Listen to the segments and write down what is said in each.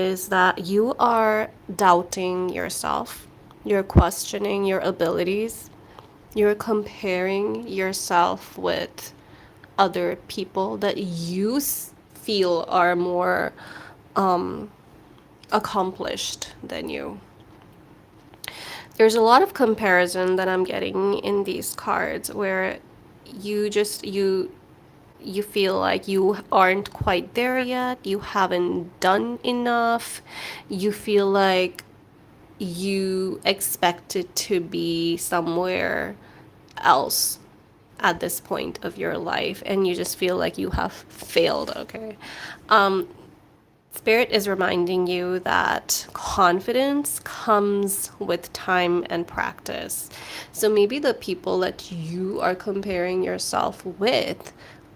is that you are doubting yourself, you're questioning your abilities, you're comparing yourself with other people that you feel are more accomplished than you. There's a lot of comparison that I'm getting in these cards where you feel like you aren't quite there yet, you haven't done enough, you feel like you expect it to be somewhere else at this point of your life, and you just feel like you have failed. Okay. Spirit is reminding you that confidence comes with time and practice. So maybe the people that you are comparing yourself with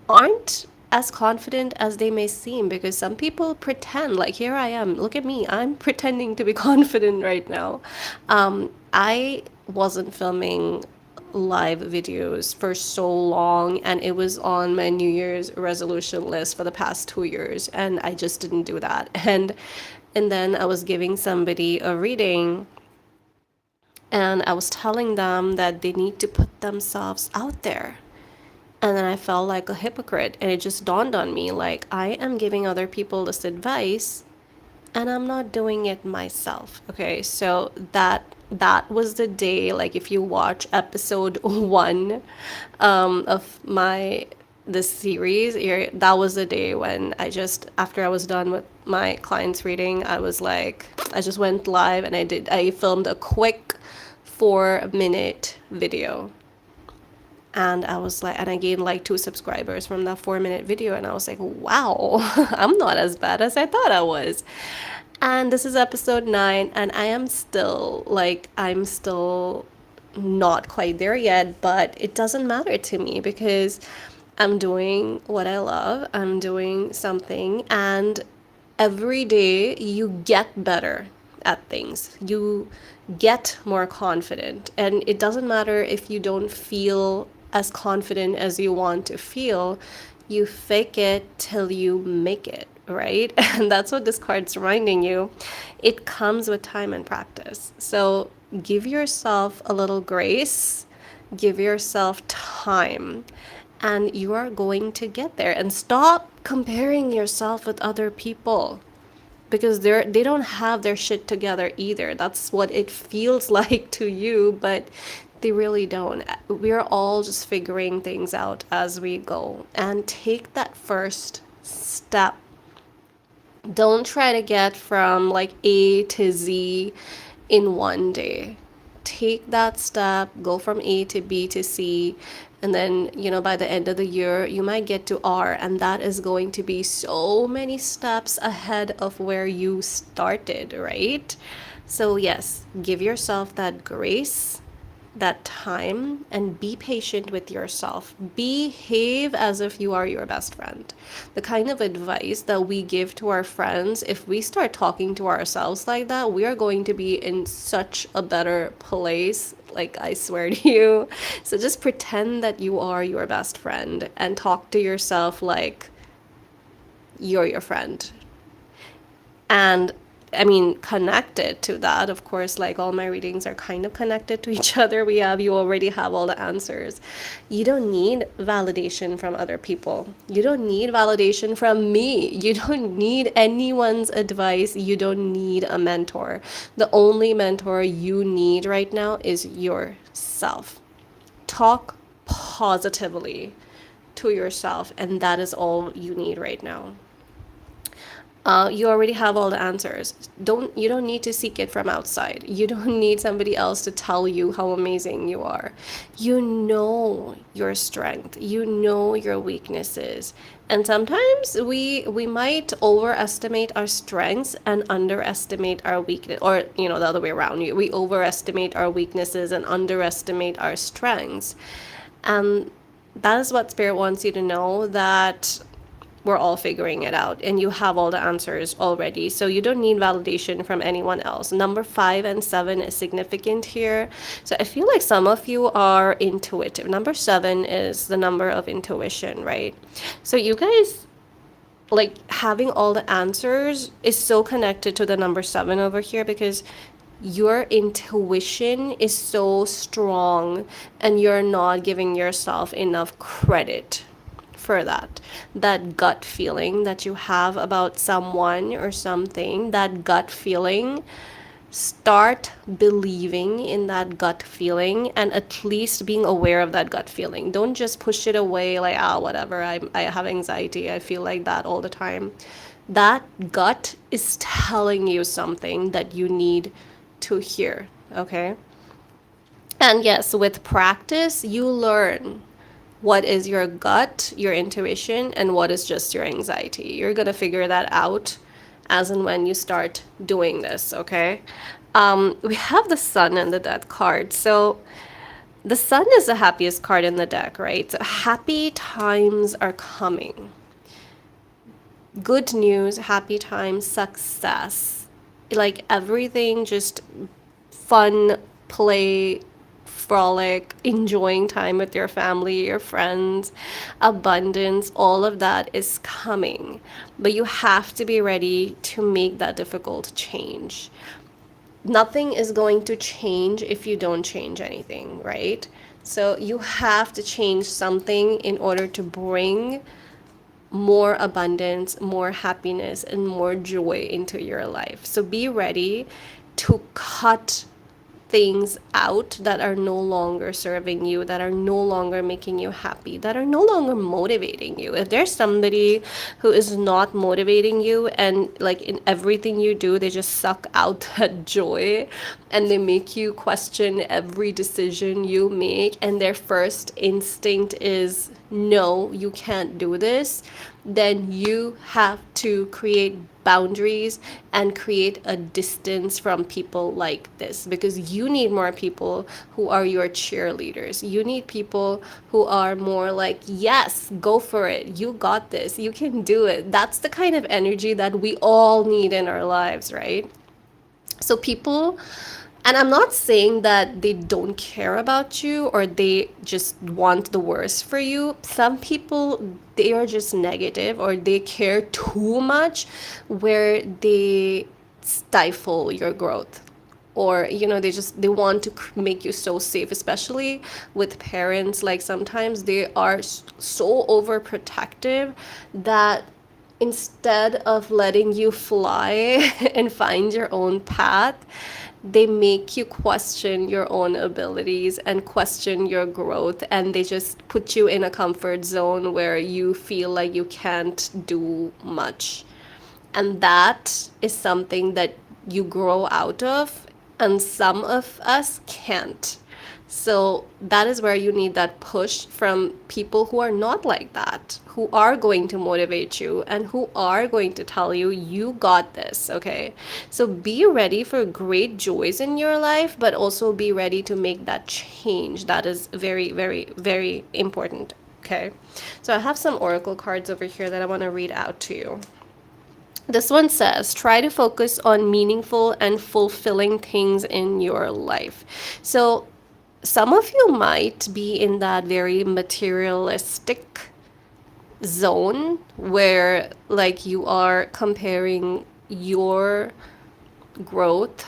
aren't as confident as they may seem, because some people pretend like, here I am, look at me, I'm pretending to be confident right now. I wasn't filming live videos for so long, and it was on my New Year's resolution list for the past 2 years, and I just didn't do that. And then I was giving somebody a reading, and I was telling them that they need to put themselves out there. And then I felt like a hypocrite, and it just dawned on me, like, I am giving other people this advice and I'm not doing it myself. Okay, so that was the day, like, if you watch episode 1 of my this series, that was the day when after I was done with my client's reading, I was like, I just went live and I filmed a quick 4-minute video. And I was like, and I gained like 2 subscribers from that 4-minute video. And I was like, wow, I'm not as bad as I thought I was. And this is episode 9, and I'm still not quite there yet, but it doesn't matter to me because I'm doing what I love. I'm doing something, and every day you get better at things. You get more confident, and it doesn't matter if you don't feel as confident as you want to feel. You fake it till you make it, right? And that's what this card's reminding you. It comes with time and practice. So give yourself a little grace, give yourself time, and you are going to get there. And stop comparing yourself with other people, because they don't have their shit together either. That's what it feels like to you, but they really don't. We're all just figuring things out as we go, and take that first step. Don't try to get from like A to Z in one day. Take that step, go from A to B to C, and then, by the end of the year, you might get to R, and that is going to be so many steps ahead of where you started, right? So, yes, give yourself that grace, that time, and be patient with yourself. Behave as if you are your best friend. The kind of advice that we give to our friends, if we start talking to ourselves like that, we are going to be in such a better place. Like, I swear to you. So just pretend that you are your best friend and talk to yourself like you're your friend. And I mean, connected to that, of course, like all my readings are kind of connected to each other. You already have all the answers. You don't need validation from other people. You don't need validation from me. You don't need anyone's advice. You don't need a mentor. The only mentor you need right now is yourself. Talk positively to yourself, and that is all you need right now. You already have all the answers. You don't need to seek it from outside. You don't need somebody else to tell you how amazing you are. You know your strength. You know your weaknesses. And sometimes we might overestimate our strengths and underestimate our weakness, or the other way around. We overestimate our weaknesses and underestimate our strengths. And that is what Spirit wants you to know, that we're all figuring it out, and you have all the answers already. So you don't need validation from anyone else. Number 5 and 7 is significant here. So I feel like some of you are intuitive. Number 7 is the number of intuition, right? So you guys like having all the answers is so connected to the number 7 over here, because your intuition is so strong and you're not giving yourself enough credit for that. That gut feeling that you have about someone or something, that gut feeling, start believing in that gut feeling and at least being aware of that gut feeling. Don't just push it away like, ah, whatever, I have anxiety, I feel like that all the time. That gut is telling you something that you need to hear, okay? And yes, with practice, you learn what is your gut, your intuition, and what is just your anxiety. You're going to figure that out as and when you start doing this, okay? We have the sun and the death card. So the sun is the happiest card in the deck, right? So happy times are coming. Good news, happy times, success. Like everything, just fun, play, frolic, enjoying time with your family, your friends, abundance, all of that is coming. But you have to be ready to make that difficult change. Nothing is going to change if you don't change anything, right? So you have to change something in order to bring more abundance, more happiness, and more joy into your life. So be ready to cut things out that are no longer serving you, that are no longer making you happy, that are no longer motivating you. If there's somebody who is not motivating you and like in everything you do, they just suck out that joy and they make you question every decision you make, and their first instinct is, no, you can't do this, then you have to create boundaries and create a distance from people like this, because you need more people who are your cheerleaders. You need people who are more like, yes, go for it, you got this, you can do it. That's the kind of energy that we all need in our lives, right? So people, and I'm not saying that they don't care about you or they just want the worst for you. Some people, they are just negative or they care too much where they stifle your growth, or they want to make you so safe, especially with parents. Like sometimes they are so overprotective that instead of letting you fly and find your own path, they make you question your own abilities and question your growth, and they just put you in a comfort zone where you feel like you can't do much. And that is something that you grow out of, and some of us can't. So that is where you need that push from people who are not like that, who are going to motivate you and who are going to tell you, you got this, okay? So be ready for great joys in your life, but also be ready to make that change. That is very, very, very important, okay? So I have some oracle cards over here that I want to read out to you. This one says, try to focus on meaningful and fulfilling things in your life. So some of you might be in that very materialistic zone where like you are comparing your growth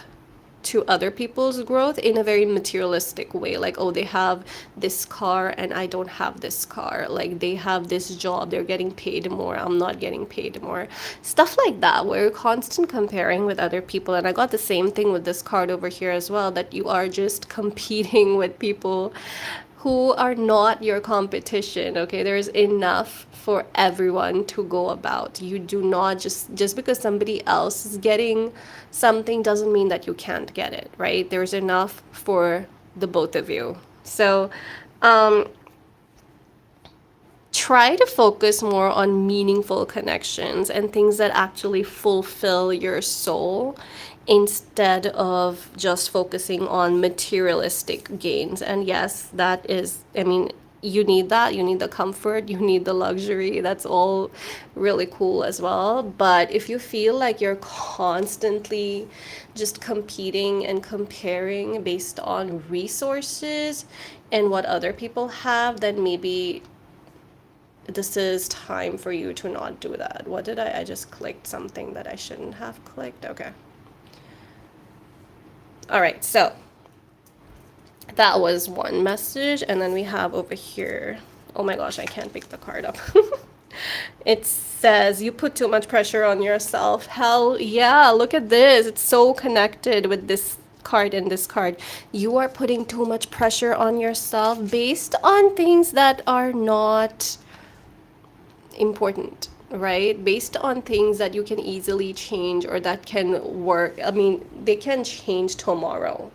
to other people's growth in a very materialistic way. Like, oh, they have this car and I don't have this car. Like, they have this job, they're getting paid more, I'm not getting paid more. Stuff like that, where you're constant comparing with other people. And I got the same thing with this card over here as well, that you are just competing with people who are not your competition, okay? There's enough for everyone to go about. You do not just because somebody else is getting something doesn't mean that you can't get it, right? There's enough for the both of you. So try to focus more on meaningful connections and things that actually fulfill your soul instead of just focusing on materialistic gains. And yes, that is, I mean, you need that. You need the comfort, you need the luxury. That's all really cool as well. But if you feel like you're constantly just competing and comparing based on resources and what other people have, then maybe this is time for you to not do that. What did I just clicked something that I shouldn't have clicked. Okay. All right, so that was one message. And then we have over here, oh my gosh, I can't pick the card up. It says, you put too much pressure on yourself. Hell yeah, look at this. It's so connected with this card and this card. You are putting too much pressure on yourself based on things that are not important, right? Based on things that you can easily change or that can work. I mean, they can change tomorrow.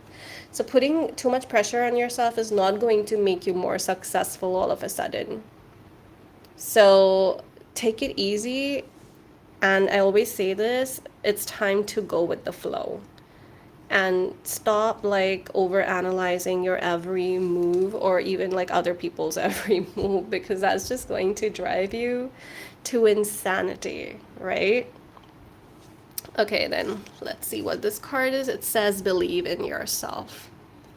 So putting too much pressure on yourself is not going to make you more successful all of a sudden. So take it easy. And I always say this, it's time to go with the flow. And stop like over analyzing your every move or even like other people's every move, because that's just going to drive you to insanity, right? Okay, then let's see what this card is. It says believe in yourself.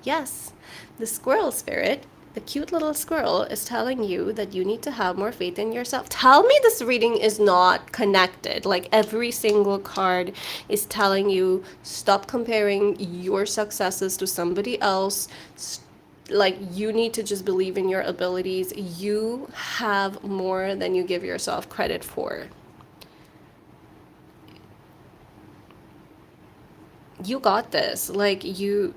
Yes, the squirrel spirit, the cute little squirrel, is telling you that you need to have more faith in yourself. Tell me this reading is not connected. Like every single card is telling you stop comparing your successes to somebody else. Like you need to just believe in your abilities. You have more than you give yourself credit for. You got this. Like you,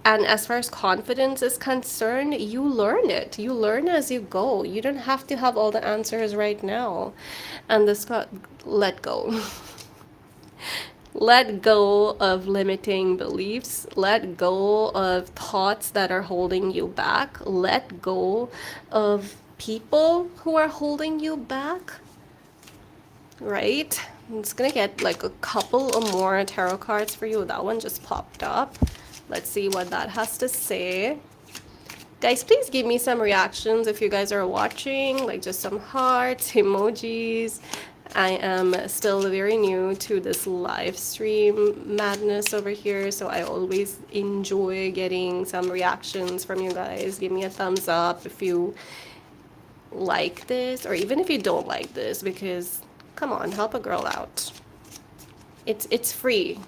and as far as confidence is concerned, you learn it. You learn as you go. You don't have to have all the answers right now. And this got let go. Let go of limiting beliefs. Let go of thoughts that are holding you back. Let go of people who are holding you back. Right? I'm just gonna get like a couple of more tarot cards for you. That one just popped up. Let's see what that has to say. Guys, please give me some reactions if you guys are watching, like just some hearts, emojis. I am still very new to this live stream madness over here, so I always enjoy getting some reactions from you guys. Give me a thumbs up if you like this, or even if you don't like this, because come on, help a girl out. It's free.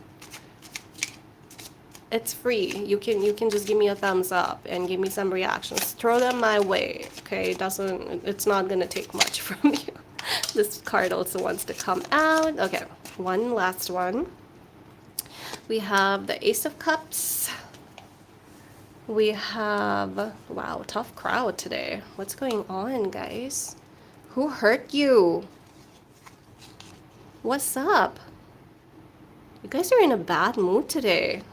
It's free. You can just give me a thumbs up and give me some reactions. Throw them my way. Okay, it's not gonna take much from you. This card also wants to come out. Okay, one last one. We have the Ace of Cups. We have, wow, tough crowd today. What's going on, guys? Who hurt you? What's up? You guys are in a bad mood today.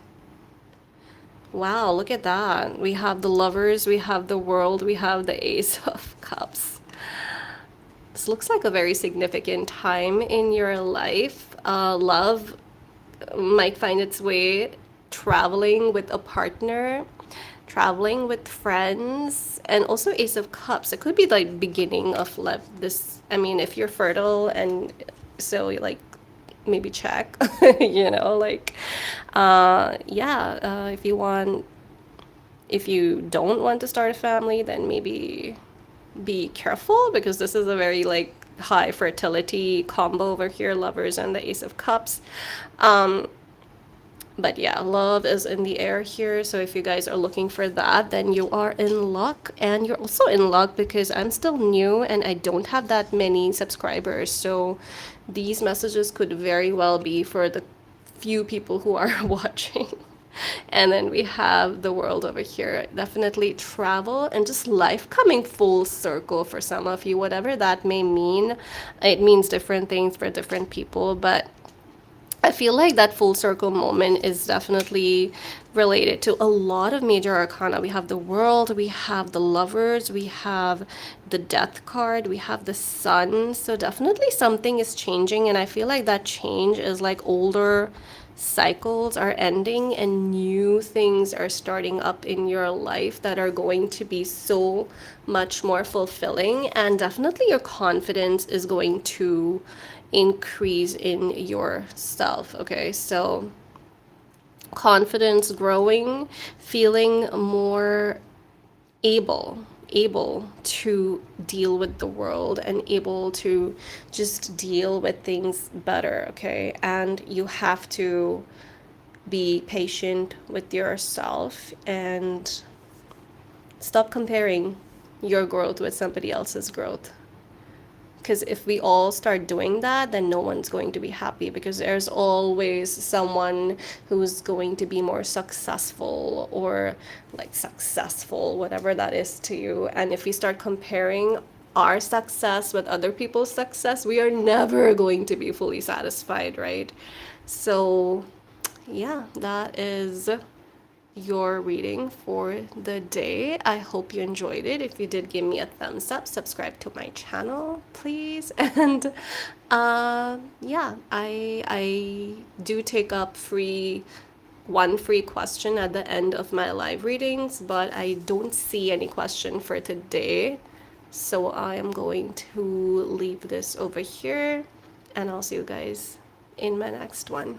Wow, look at that. We have the Lovers, we have the World, we have the Ace of Cups. This looks like a very significant time in your life. Love might find its way traveling with a partner, traveling with friends, and also Ace of Cups. It could be like beginning of this. I mean, if you're fertile and so like maybe check, you know, like, yeah, if you don't want to start a family, then maybe be careful, because this is a very like high fertility combo over here, Lovers and the Ace of Cups. But yeah, love is in the air here. So if you guys are looking for that, then you are in luck. And you're also in luck because I'm still new and I don't have that many subscribers. So these messages could very well be for the few people who are watching. And then we have the World over here. Definitely travel and just life coming full circle for some of you, whatever that may mean. It means different things for different people, but I feel like that full circle moment is definitely related to a lot of major arcana. We have the World, we have the Lovers, we have the Death card, we have the Sun. So definitely something is changing, and I feel like that change is like older cycles are ending and new things are starting up in your life that are going to be so much more fulfilling, and definitely your confidence is going to increase in yourself. Okay, so confidence growing, feeling more able, able to deal with the world and able to just deal with things better, okay? And you have to be patient with yourself and stop comparing your growth with somebody else's growth. Because if we all start doing that, then no one's going to be happy, because there's always someone who's going to be more successful, or like successful, whatever that is to you. And if we start comparing our success with other people's success, we are never going to be fully satisfied, right? So, yeah, that is your reading for the day. I hope you enjoyed it. If you did, give me a thumbs up, subscribe to my channel, please. And yeah, I do take up one free question at the end of my live readings, but I don't see any question for today. So I am going to leave this over here, and I'll see you guys in my next one.